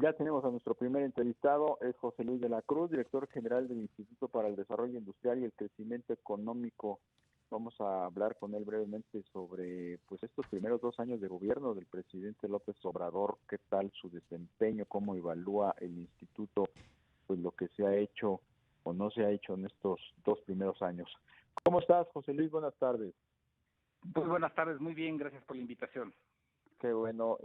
Ya tenemos a nuestro primer entrevistado, es José Luis de la Cruz, director general del Instituto para el Desarrollo Industrial y el Crecimiento Económico. Vamos a hablar con él brevemente sobre pues estos primeros 2 años de gobierno del presidente López Obrador, qué tal su desempeño, cómo evalúa el instituto pues lo que se ha hecho o no se ha hecho en estos 2 primeros años. ¿Cómo estás, José Luis? Buenas tardes. Pues buenas tardes, muy bien, gracias por la invitación. Qué bueno.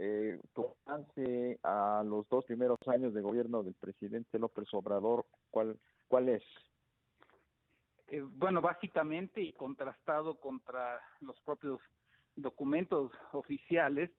Tu avance a los 2 primeros años de gobierno del presidente López Obrador, ¿cuál es? Bueno, básicamente y contrastado contra los propios documentos oficiales,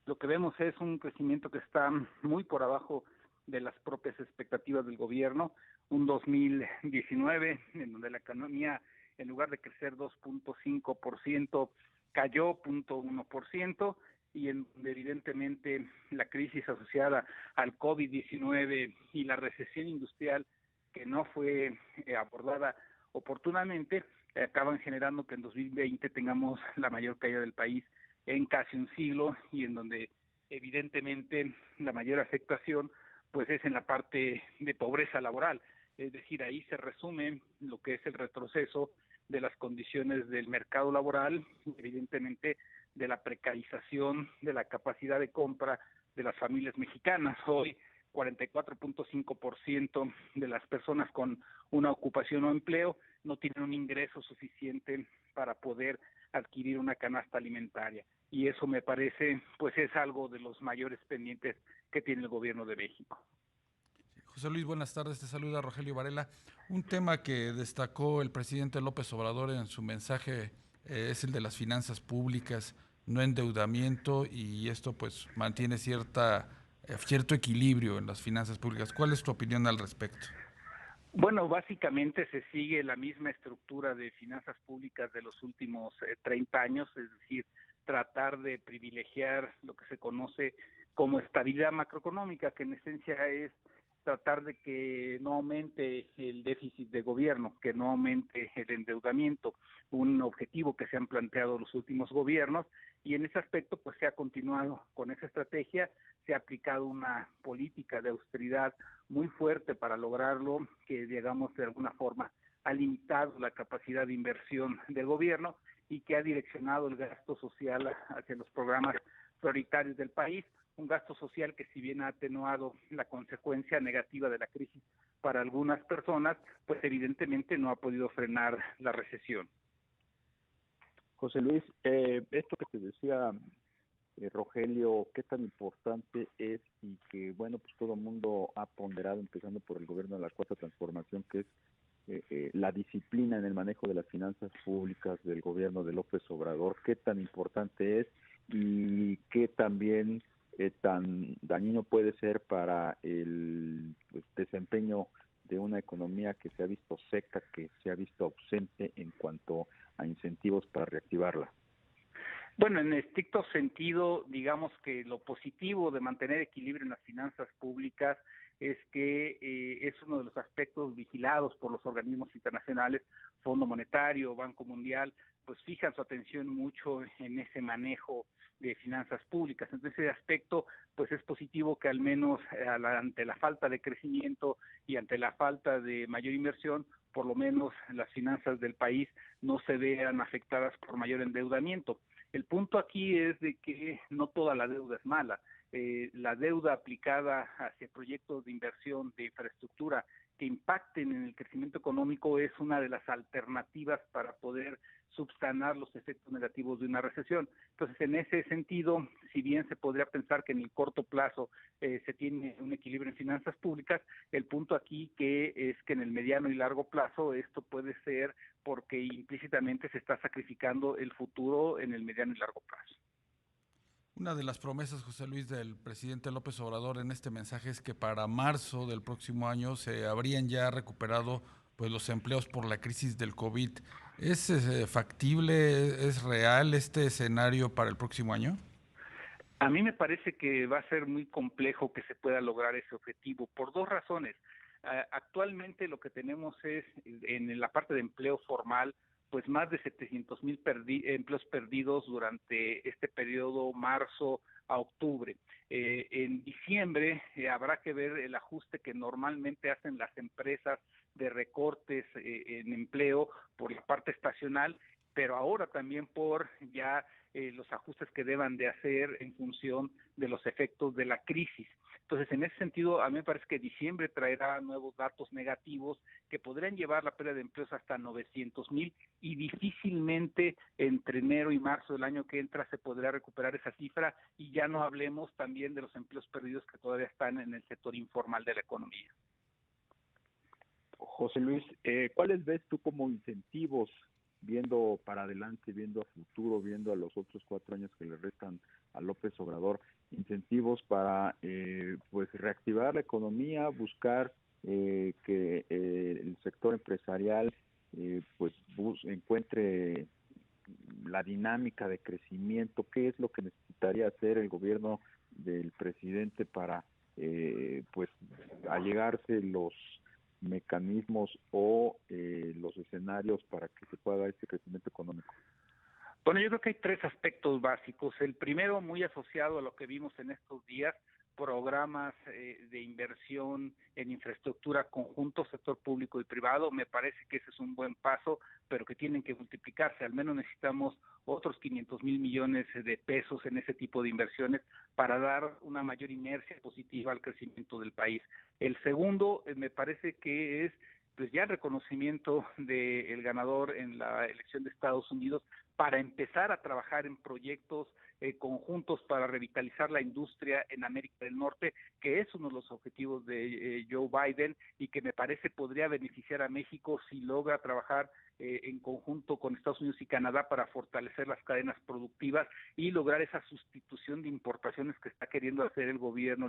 lo que vemos es un crecimiento que está muy por abajo de las propias expectativas del gobierno, un 2019 en donde la economía, en lugar de crecer 2.5%, cayó 0.1%, y en donde evidentemente la crisis asociada al COVID-19 y la recesión industrial que no fue abordada oportunamente, acaban generando que en 2020 tengamos la mayor caída del país en casi un siglo, y en donde evidentemente la mayor afectación pues es en la parte de pobreza laboral. Es decir, ahí se resume lo que es el retroceso de las condiciones del mercado laboral, evidentemente de la precarización de la capacidad de compra de las familias mexicanas. Hoy 44.5% de las personas con una ocupación o empleo no tienen un ingreso suficiente para poder adquirir una canasta alimentaria, y eso me parece pues es algo de los mayores pendientes que tiene el gobierno de México. José Luis, buenas tardes, te saluda Rogelio Varela. Un tema que destacó el presidente López Obrador en su mensaje es el de las finanzas públicas, no endeudamiento, y esto pues mantiene cierto equilibrio en las finanzas públicas. ¿Cuál es tu opinión al respecto? Bueno, básicamente se sigue la misma estructura de finanzas públicas de los últimos 30 años, es decir, tratar de privilegiar lo que se conoce como estabilidad macroeconómica, que en esencia es tratar de que no aumente el déficit de gobierno, que no aumente el endeudamiento, un objetivo que se han planteado los últimos gobiernos, y en ese aspecto pues se ha continuado con esa estrategia, se ha aplicado una política de austeridad muy fuerte para lograrlo, que digamos de alguna forma ha limitado la capacidad de inversión del gobierno y que ha direccionado el gasto social hacia los programas prioritarios del país, un gasto social que si bien ha atenuado la consecuencia negativa de la crisis para algunas personas, pues evidentemente no ha podido frenar la recesión. José Luis, esto que te decía Rogelio, qué tan importante es y que, bueno, pues todo el mundo ha ponderado, empezando por el gobierno de la Cuarta Transformación, que es la disciplina en el manejo de las finanzas públicas del gobierno de López Obrador, qué tan importante es y qué también tan dañino puede ser para el desempeño de una economía que se ha visto seca, que se ha visto ausente en cuanto a incentivos para reactivarla. Bueno, en estricto sentido, digamos que lo positivo de mantener equilibrio en las finanzas públicas es que es uno de los aspectos vigilados por los organismos internacionales, Fondo Monetario, Banco Mundial, pues fijan su atención mucho en ese manejo de finanzas públicas. Entonces, ese aspecto, pues es positivo que al menos ante la falta de crecimiento y ante la falta de mayor inversión, por lo menos las finanzas del país no se vean afectadas por mayor endeudamiento. El punto aquí es de que no toda la deuda es mala. La deuda aplicada hacia proyectos de inversión, de infraestructura, que impacten en el crecimiento económico es una de las alternativas para poder subsanar los efectos negativos de una recesión. Entonces, en ese sentido, si bien se podría pensar que en el corto plazo se tiene un equilibrio en finanzas públicas, el punto aquí que es que en el mediano y largo plazo esto puede ser porque implícitamente se está sacrificando el futuro en el mediano y largo plazo. Una de las promesas, José Luis, del presidente López Obrador en este mensaje es que para marzo del próximo año se habrían ya recuperado pues los empleos por la crisis del COVID. ¿Es factible, es real este escenario para el próximo año? A mí me parece que va a ser muy complejo que se pueda lograr ese objetivo por dos razones. Actualmente lo que tenemos es en la parte de empleo formal pues más de 700,000 empleos perdidos durante este periodo marzo, a octubre. En diciembre habrá que ver el ajuste que normalmente hacen las empresas de recortes en empleo por la parte estacional, pero ahora también por ya los ajustes que deban de hacer en función de los efectos de la crisis. Entonces, en ese sentido, a mí me parece que diciembre traerá nuevos datos negativos que podrían llevar la pérdida de empleos hasta 900,000 y difícilmente entre enero y marzo del año que entra se podrá recuperar esa cifra, y ya no hablemos también de los empleos perdidos que todavía están en el sector informal de la economía. José Luis, ¿cuáles ves tú como incentivos, viendo para adelante, viendo a futuro, viendo a los otros 4 años que le restan a López Obrador, incentivos para pues reactivar la economía, buscar que el sector empresarial pues encuentre la dinámica de crecimiento? ¿Qué es lo que necesitaría hacer el gobierno del presidente para pues allegarse los mecanismos o los escenarios para que se pueda dar este crecimiento económico? Bueno, yo creo que hay 3 aspectos básicos. El primero, muy asociado a lo que vimos en estos días, programas de inversión en infraestructura conjunto, sector público y privado. Me parece que ese es un buen paso, pero que tienen que multiplicarse. Al menos necesitamos otros 500,000 millones de pesos en ese tipo de inversiones para dar una mayor inercia positiva al crecimiento del país. El segundo, me parece que es pues ya el reconocimiento del ganador en la elección de Estados Unidos para empezar a trabajar en proyectos conjuntos para revitalizar la industria en América del Norte, que es uno de los objetivos de Joe Biden y que me parece podría beneficiar a México si logra trabajar en conjunto con Estados Unidos y Canadá para fortalecer las cadenas productivas y lograr esa sustitución de importaciones que está queriendo hacer el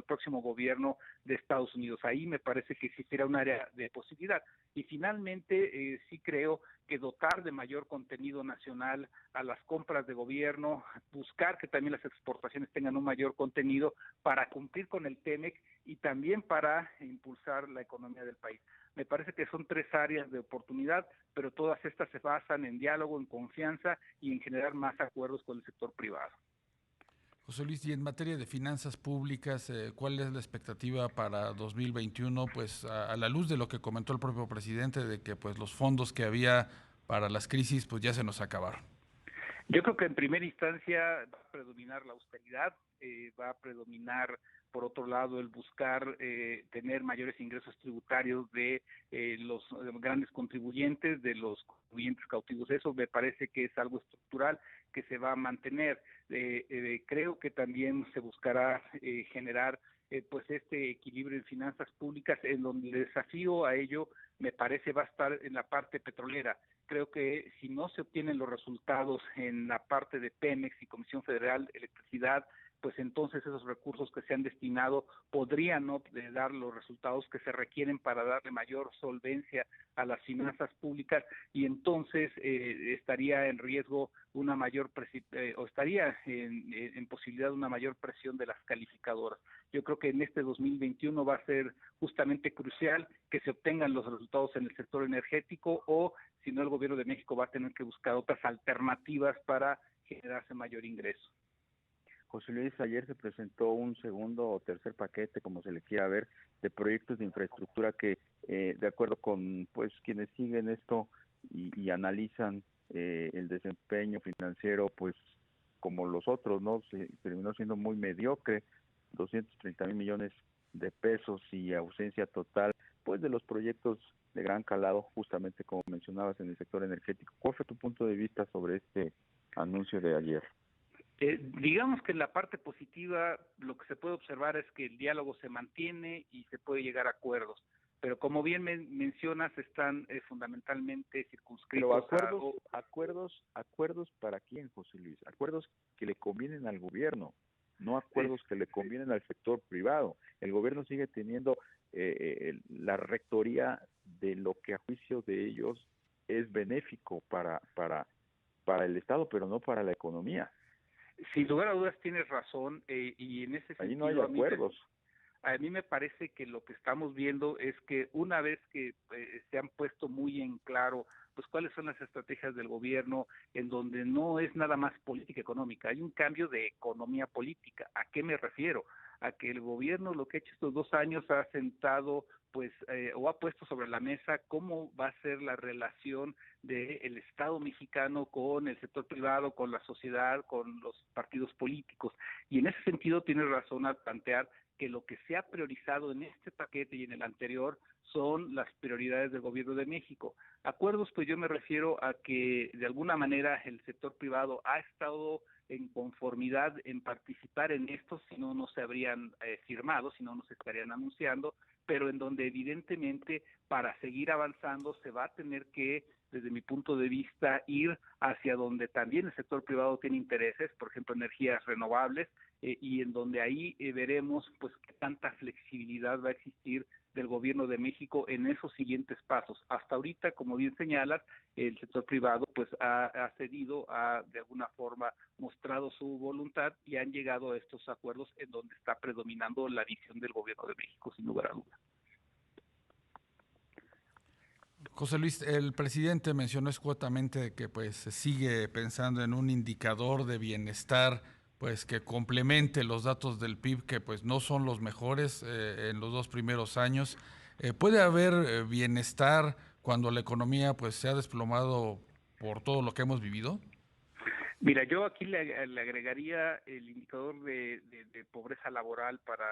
próximo gobierno de Estados Unidos. Ahí me parece que existirá un área de posibilidad. Y finalmente, sí creo que dotar de mayor contenido nacional a las compras de gobierno, buscar que también las exportaciones tengan un mayor contenido para cumplir con el TEMEC y también para impulsar la economía del país. Me parece que son 3 áreas de oportunidad, pero todas estas se basan en diálogo, en confianza y en generar más acuerdos con el sector privado. José Luis, y en materia de finanzas públicas, ¿cuál es la expectativa para 2021? Pues a la luz de lo que comentó el propio presidente, de que pues los fondos que había para las crisis pues ya se nos acabaron. Yo creo que en primera instancia va a predominar la austeridad, va a predominar, por otro lado, el buscar tener mayores ingresos tributarios de los grandes contribuyentes, de los contribuyentes cautivos. Eso me parece que es algo estructural que se va a mantener. Creo que también se buscará generar pues este equilibrio en finanzas públicas, en donde el desafío a ello me parece va a estar en la parte petrolera. Creo que si no se obtienen los resultados en la parte de Pemex y Comisión Federal de Electricidad, pues entonces esos recursos que se han destinado podrían no dar los resultados que se requieren para darle mayor solvencia a las finanzas públicas, y entonces estaría en riesgo una mayor o estaría en posibilidad de una mayor presión de las calificadoras. Yo creo que en este 2021 va a ser justamente crucial que se obtengan los resultados en el sector energético, o si no, el gobierno de México va a tener que buscar otras alternativas para generarse mayor ingreso. José Luis, ayer se presentó un segundo o tercer paquete, como se le quiera ver, de proyectos de infraestructura que, de acuerdo con pues quienes siguen esto y analizan el desempeño financiero, pues como los otros, ¿no? Se terminó siendo muy mediocre, 230,000 millones de pesos y ausencia total, pues de los proyectos de gran calado, justamente como mencionabas en el sector energético. ¿Cuál fue tu punto de vista sobre este anuncio de ayer? Digamos que en la parte positiva lo que se puede observar es que el diálogo se mantiene y se puede llegar a acuerdos, pero como bien mencionas están fundamentalmente circunscritos. Pero acuerdos ¿para quién, José Luis? Acuerdos que le convienen al gobierno, no acuerdos que le convienen al sector privado. El gobierno sigue teniendo la rectoría de lo que a juicio de ellos es benéfico para el Estado, pero no para la economía. Sin lugar a dudas tienes razón, y en ese sentido ahí no hay acuerdos. A mí me parece que lo que estamos viendo es que una vez que se han puesto muy en claro pues cuáles son las estrategias del gobierno, en donde no es nada más política económica, hay un cambio de economía política. ¿A qué me refiero? A que el gobierno lo que ha hecho estos 2 años ha sentado pues o ha puesto sobre la mesa cómo va a ser la relación del Estado mexicano con el sector privado, con la sociedad, con los partidos políticos. Y en ese sentido tiene razón al plantear que lo que se ha priorizado en este paquete y en el anterior son las prioridades del gobierno de México. Acuerdos, pues yo me refiero a que de alguna manera el sector privado ha estado en conformidad en participar en estos, si no, no se habrían firmado, si no, no se estarían anunciando, pero en donde evidentemente para seguir avanzando se va a tener que, desde mi punto de vista, ir hacia donde también el sector privado tiene intereses, por ejemplo, energías renovables, y en donde ahí veremos pues qué tanta flexibilidad va a existir del gobierno de México en esos siguientes pasos. Hasta ahorita, como bien señalas, el sector privado pues ha cedido, ha de alguna forma mostrado su voluntad y han llegado a estos acuerdos en donde está predominando la visión del gobierno de México, sin lugar a duda. José Luis, el presidente mencionó escuetamente que pues se sigue pensando en un indicador de bienestar pues que complemente los datos del PIB que pues no son los mejores en los 2 primeros años. ¿Puede haber bienestar cuando la economía pues se ha desplomado por todo lo que hemos vivido? Mira, yo aquí le agregaría el indicador de pobreza laboral para,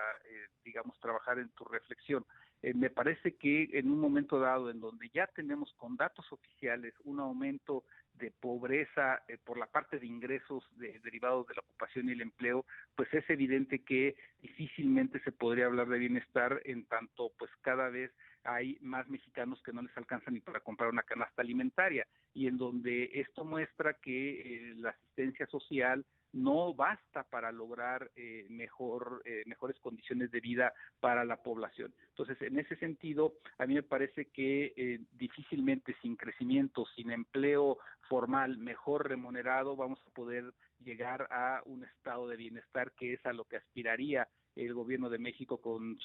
digamos, trabajar en tu reflexión. Me parece que en un momento dado en donde ya tenemos con datos oficiales un aumento de pobreza por la parte de ingresos derivados de la ocupación y el empleo, pues es evidente que difícilmente se podría hablar de bienestar en tanto pues cada vez hay más mexicanos que no les alcanza ni para comprar una canasta alimentaria, y en donde esto muestra que la asistencia social no basta para lograr mejores condiciones de vida para la población. Entonces, en ese sentido, a mí me parece que difícilmente sin crecimiento, sin empleo formal mejor remunerado, vamos a poder llegar a un estado de bienestar que es a lo que aspiraría el gobierno de México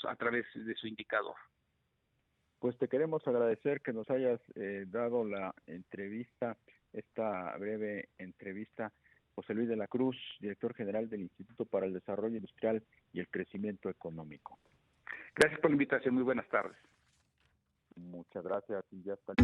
a través de su indicador. Pues te queremos agradecer que nos hayas dado la entrevista, esta breve entrevista. José Luis de la Cruz, director general del Instituto para el Desarrollo Industrial y el Crecimiento Económico. Gracias por la invitación, muy buenas tardes. Muchas gracias y ya está.